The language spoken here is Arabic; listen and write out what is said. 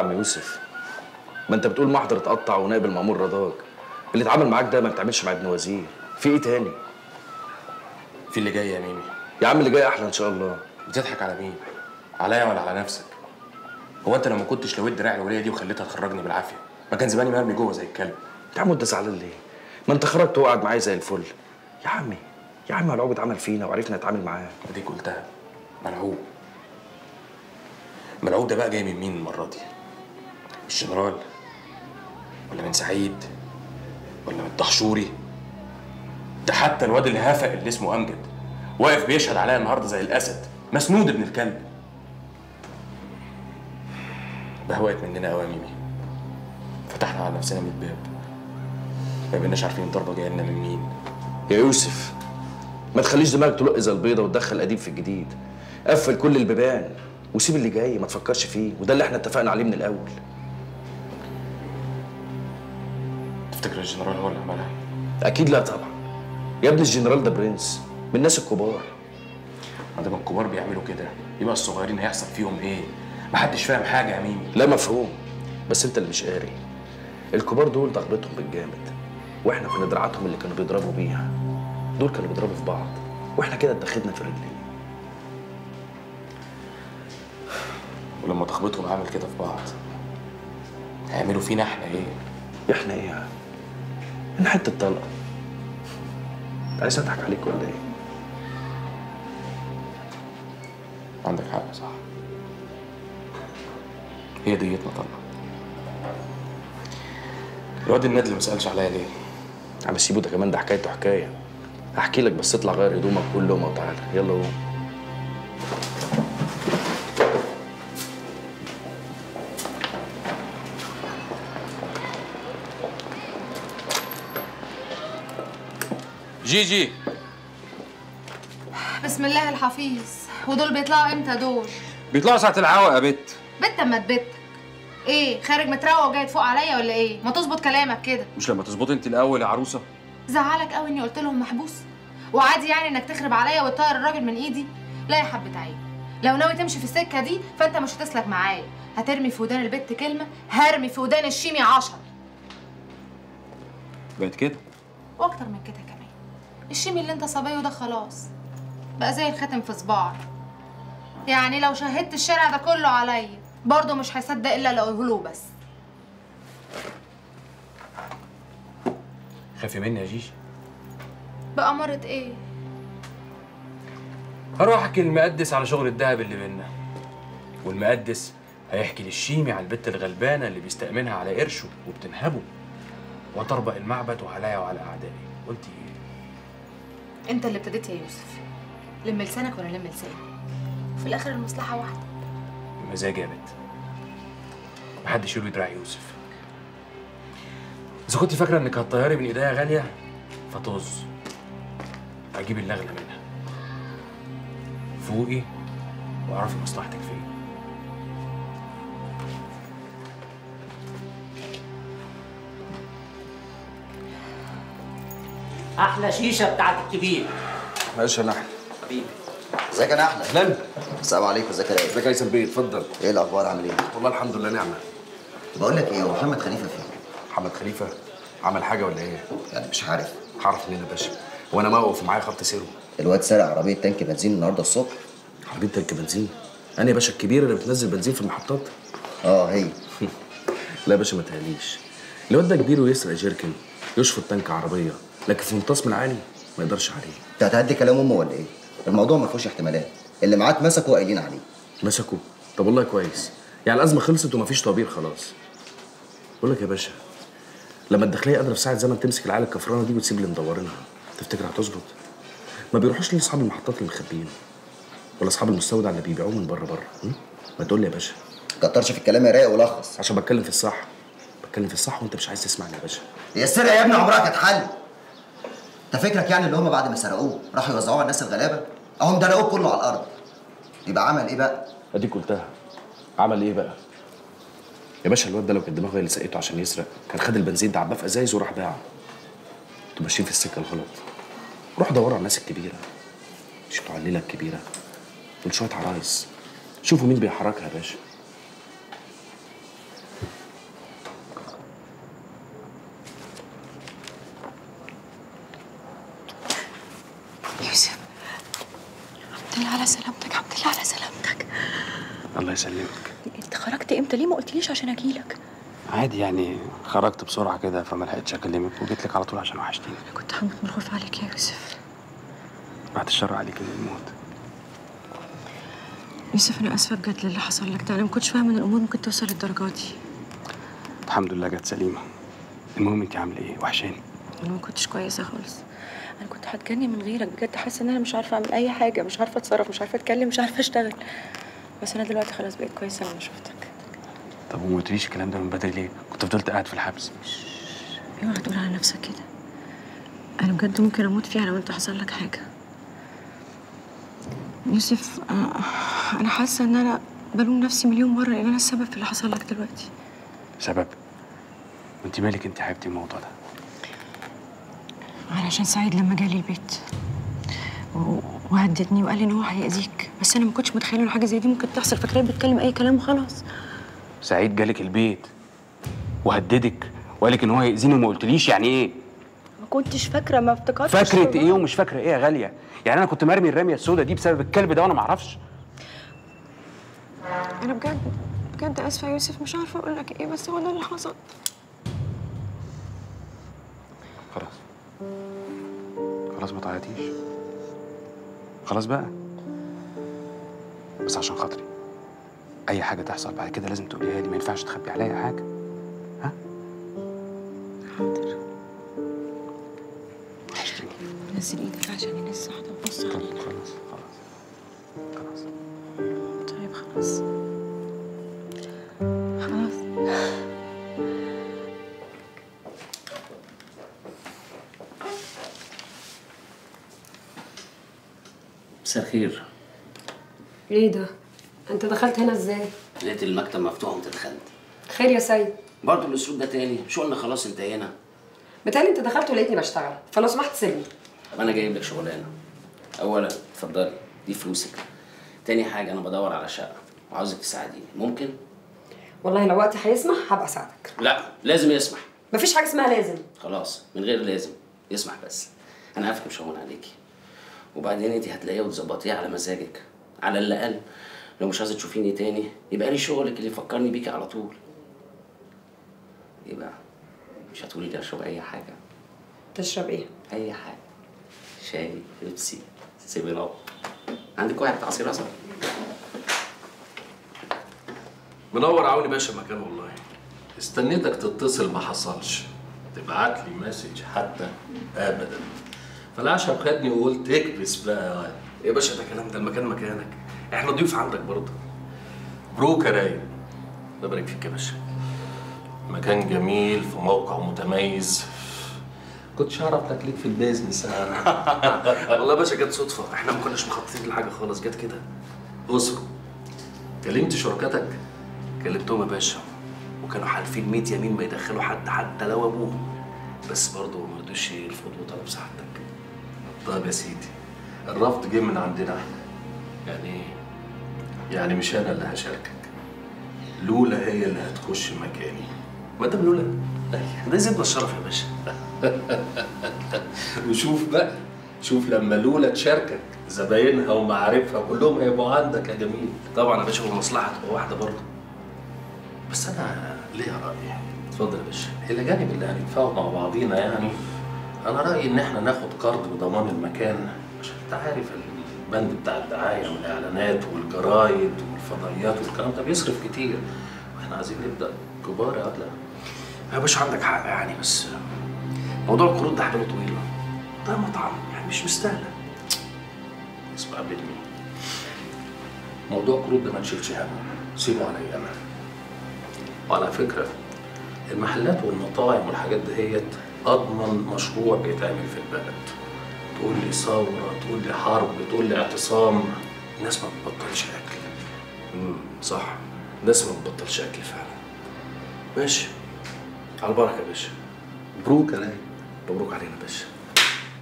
عم يوسف، ما انت بتقول محضر اتقطع ونائب المأمور رضاك. اللي اتعامل معاك ده ما بتعملش مع ابن وزير. في ايه تاني؟ في اللي جاي يا ميمي. يا عم اللي جاي احلى ان شاء الله. بتضحك على مين؟ عليا ولا على نفسك؟ هو انت لو ما كنتش لويت دراع الوليه دي وخليتها تخرجني بالعافيه ما كان زماني مرمي جوه زي الكلب. يا عم انت زعلان ليه؟ ما انت خرجت وقعد معايا زي الفل. يا عمي يا عم العوب اتعمل فينا وعرفنا نتعامل معاه. اديك قلتها ملعوب. ملعوب ده بقى جاي من مين المره دي؟ من الجنرال ولا من سعيد ولا من الدهشوري؟ ده حتى الواد الهفق اللي اسمه امجد واقف بيشهد عليا النهارده زي الاسد مسنود ابن الكلب. بهوقت مننا قوي يا ميمي. فتحنا على نفسنا 100 باب ما بقيناش عارفين الضربه جايه لنا من مين. يا يوسف ما تخليش دماغك تلق زي البيضه وتدخل قديم في الجديد. قفل كل البيبان وسيب اللي جاي ما تفكرش فيه، وده اللي احنا اتفقنا عليه من الاول. تفتكر الجنرال هو اللي عملها؟ اكيد لا طبعا يا ابني، الجنرال ده برنس من الناس الكبار. ما دام الكبار بيعملوا كده يبقى الصغيرين هيحصل فيهم ايه؟ محدش فاهم حاجه يا ميمي. لا مفهوم، بس انت اللي مش قاري. الكبار دول ضربتهم بالجامد، واحنا كنا دراعاتهم اللي كانوا بيضربوا بيها. دول كانوا بيضربوا في بعض واحنا كده اتخذنا في الرجلين. ولما تخبطهم عامل كده في بعض هيعملوا فينا احنا ايه؟ احنا ايه يعني؟ احنا حته طلقه. عايز اضحك عليك ولا ايه؟ عندك حق صح. هي ديتنا طلقه. الواد النادي اللي ما سالش عليا ليه؟ عم سيبه ده كمان، ده حكايته حكايه. هحكي لك بس اطلع غير هدومك كل يوم وتعالى. يلا قوم. جيجي بسم الله الحفيظ. ودول بيطلعوا امتى دول؟ بيطلعوا ساعة العوق يا بت. بت اما تبتك. ايه خارج متروق وجاي تفوق عليا ولا ايه؟ ما تظبط كلامك كده. مش لما تظبطي انت الاول يا عروسه؟ زعلك قوي اني قلت لهم محبوس؟ وعادي يعني انك تخرب عليا وتطير الراجل من ايدي؟ لا يا حبة عين، لو ناوي تمشي في السكه دي فانت مش هتسلك معايا. هترمي في ودان البت كلمه هرمي في ودان الشيمي 10. بقت كده واكتر من كده كمان. الشيمي اللي انت صبيه ده خلاص بقى زي الخاتم في صباعك. يعني لو شهدت الشارع ده كله عليا برضه مش هيصدق الا لو اقوله له بس. خافي مني يا جيجي. بأمارة ايه؟ هروح احكي للمقدس على شغل الدهب اللي بينا، والمقدس هيحكي للشيمي على البت الغلبانه اللي بيستأمنها على قرشه وبتنهبه، وتربق المعبد وعليا وعلى اعدائي. قلت ايه؟ انت اللي ابتديت يا يوسف. لم لسانك ولا لم لساني، في الاخر المصلحه واحده. بمزاج يا بت. محدش يلوي دراع يوسف. اذا كنت فاكره انك هتطيري من ايديا غاليه فطز. هجيب اللي اغلى منها. فوقي واعرفي مصلحتك فين. احلى شيشه بتاعت الكبير. ماشي يا نحل. حبيبي ازيك يا نحله؟ اهلا. السلام عليكم. ازيك يا ازيك يا هيثم بيه؟ اتفضل. ايه الاخبار؟ عامل ايه؟ والله الحمد لله نعمه. بقول لك ايه، هو محمد خليفه فين؟ محمد خليفه عمل حاجه ولا ايه؟ يعني مش عارف. هعرف منين يا باشا؟ وانا موقف معايا خط سيره. الواد سرق عربيه تانك بنزين النهارده الصبح. عربيه تانك بنزين؟ انا يا باشا الكبيره اللي بتنزل بنزين في المحطات؟ اه هي. لا يا باشا ما تهيأليش. الواد ده كبير ويسرق جيركن يشفط تانك عربيه، لكن في منتصف من عالي ما يقدرش عليه. انت هتهدي كلام امه ولا ايه؟ الموضوع ما فيهوش احتمالات، اللي معاه اتمسكوا وقايلين عليه. مسكوا؟ طب والله كويس، يعني الازمه خلصت ومفيش طوابير خلاص. بقول لك يا باشا، لما الداخليه قادره في ساعه زمن تمسك العيال الكفرانه دي وتسيب اللي مدورينها، تفتكر هتظبط؟ ما بيروحوش ليه اصحاب المحطات اللي مخبيين؟ ولا اصحاب المستودع اللي بيبيعوه من بره؟ ما تقول لي يا باشا. كترش في الكلام يا رايق ولخص. عشان بتكلم في الصح. بتكلم في الصح وانت مش عايز تسمعني يا باشا. هي السرقه يا ابني عمرها كانت حل. انت فكرك يعني اللي هم بعد ما سرقوه راحوا يوزعوه على الناس الغلابه؟ اهم ده لقوه كله على الارض. يبقى عمل ايه بقى؟ اديك قلتها. عمل ايه بقى؟ يا باشا الواد ده لو كانت دماغه اللي سقيته عشان يسرق كان خد البنزين ده عباه في ازايز وراح باعه. انتوا ماشيين في السكه الغلط. روحوا دوروا على الناس الكبيره، مش بتوع الليله الكبيره دول شويه عرايس. شوفوا مين بيحركها يا باشا. على سلامتك، الحمد لله على سلامتك. الله يسلمك. انت خرجت امتى؟ ليه ما قلتليش عشان اجيلك؟ عادي يعني، خرجت بسرعه كده فما لحقتش اكلمك وجيت لك على طول عشان وحشتيني. انا كنت هموت من الخوف عليك يا يوسف. بعد الشر عليك من الموت. يوسف انا اسفه بجد للي حصل لك ده، انا ما كنتش فاهمه ان الامور ممكن توصل للدرجه دي. الحمد لله جت سليمه. المهم انت عامله ايه؟ وحشاني. انا ما كنتش كويسه خالص، انا كنت هتجنن من غيرك بجد، حاسه ان انا مش عارفه اعمل اي حاجه، مش عارفه اتصرف، مش عارفه اتكلم، مش عارفه اشتغل. بس انا دلوقتي خلاص بقيت كويسه لما شفتك. طب وما قلتليش الكلام ده من بدري ليه؟ كنت فضلت قاعد في الحبس. اوعى تقول على نفسك كده، انا بجد ممكن اموت فيها لو انت حصل لك حاجه. يوسف انا حاسه ان انا بلوم نفسي مليون مره ان انا السبب في اللي حصل لك دلوقتي. سبب؟ وانت مالك انت حبيبتي الموضوع ده؟ علشان سعيد لما جالي البيت وهددني وقال لي ان هو هيأذيك، بس انا ما كنتش متخيله ان حاجه زي دي ممكن تحصل، فاكراه بيتكلم اي كلام وخلاص. سعيد جالك البيت وهددك وقال لك ان هو هيأذيني وما قلتليش؟ يعني ايه؟ ما كنتش فاكره، ما افتكرتش. فاكره ايه ومش فاكره ايه يا غاليه؟ يعني انا كنت مرمي الرميه السوداء دي بسبب الكلب ده وانا ما اعرفش؟ انا بجد اسفه يا يوسف، مش عارفه اقول لك ايه، بس هو ده اللي حصل. خلاص ما تعيطيش، خلاص بقى. بس عشان خاطري اي حاجه تحصل بعد كده لازم تقوليها لي، ما ينفعش تخبي عليا حاجه. ها؟ حاضر. نزل ايدك عشان لسه هتبص عليك. خلاص. طيب خلاص. مساء الخير. ايه ده؟ انت دخلت هنا ازاي؟ لقيت المكتب مفتوح وانت دخلت. خير يا سيد؟ برضه الاسلوب ده تاني؟ مش قلنا خلاص انتهينا؟ بتهيألي انت دخلت ولقيتني بشتغل، فلو سمحت سيبني. طب انا جايب لك شغلانه. اولا اتفضلي دي فلوسك. تاني حاجه انا بدور على شقه وعاوزك تساعديني، ممكن؟ والله لو وقتي هيسمح هبقى اساعدك. لا لازم يسمح. مفيش حاجه اسمها لازم. خلاص من غير لازم، يسمح بس. انا عارفك مش هون عليكي. وبعدين انت هتلاقيها وتظبطيها على مزاجك. على الاقل لو مش عايزه تشوفيني تاني يبقى لي شغلك اللي يفكرني بيكي على طول. يبقى مش هتقولي لي اشرب اي حاجه؟ تشرب ايه؟ اي حاجه. شاي، بيبسي، سيفن اب. عندك واحد عصير قصب؟ منور عوني باشا مكان والله. استنيتك تتصل ما حصلش، تبعت لي مسج حتى ابدا. فالعشم خدني وقلت اكبس بقى يا واد. يا باشا ده كلام، ده المكان مكانك، احنا ضيوف عندك برضه. بروك يا رايق. الله يبارك فيك يا باشا. مكان جميل في موقع متميز. كنتش اعرف لك ليك في البيزنس انا. والله يا باشا جت صدفه، احنا ما كناش مخططين لحاجه خالص، جت كده. اسكت. كلمت شركاتك؟ كلمتهم يا باشا وكانوا حالفين 100 يمين ما يدخلوا حد حتى لو ابوهم، بس برضه ما رضوش يرفضوا طلب سعادتك. طيب يا سيدي، الرفض جه من عندنا احنا. يعني ايه؟ يعني مش انا اللي هشاركك، لولا هي اللي هتخش مكاني. مدام لولا؟ ده يزيدنا الشرف يا باشا. وشوف بقى، شوف لما لولا تشاركك زباينها ومعارفها كلهم هيبقوا عندك يا جميل. طبعا يا باشا، والمصلحه تبقى واحده برضه. بس انا ليا راي. اتفضل يا باشا. الى جانب اللي هندفعه مع بعضينا يعني، انا رايي ان احنا ناخد قرض بضمان المكان، عشان انت عارف البند بتاع الدعايه والاعلانات والجرايد والفضائيات والكلام ده بيصرف كتير، واحنا عايزين نبدا كبار يا ولا. يا باشا عندك حق يعني، بس موضوع القروض ده حاجه طويله، ده مطعم يعني مش مستاهله. اسمع مني، موضوع القروض ده ما تشيلش همه، سيبه عليا انا. وعلى فكره المحلات والمطاعم والحاجات دهيت اضمن مشروع بيتعمل في البلد. تقول لي ثوره، تقول لي حرب، تقول لي اعتصام، الناس ما بتبطلش اكل. صح، الناس ما بتبطلش اكل فعلا. ماشي، على البركه يا باشا. مبروك يا راي. مبروك علينا يا باشا.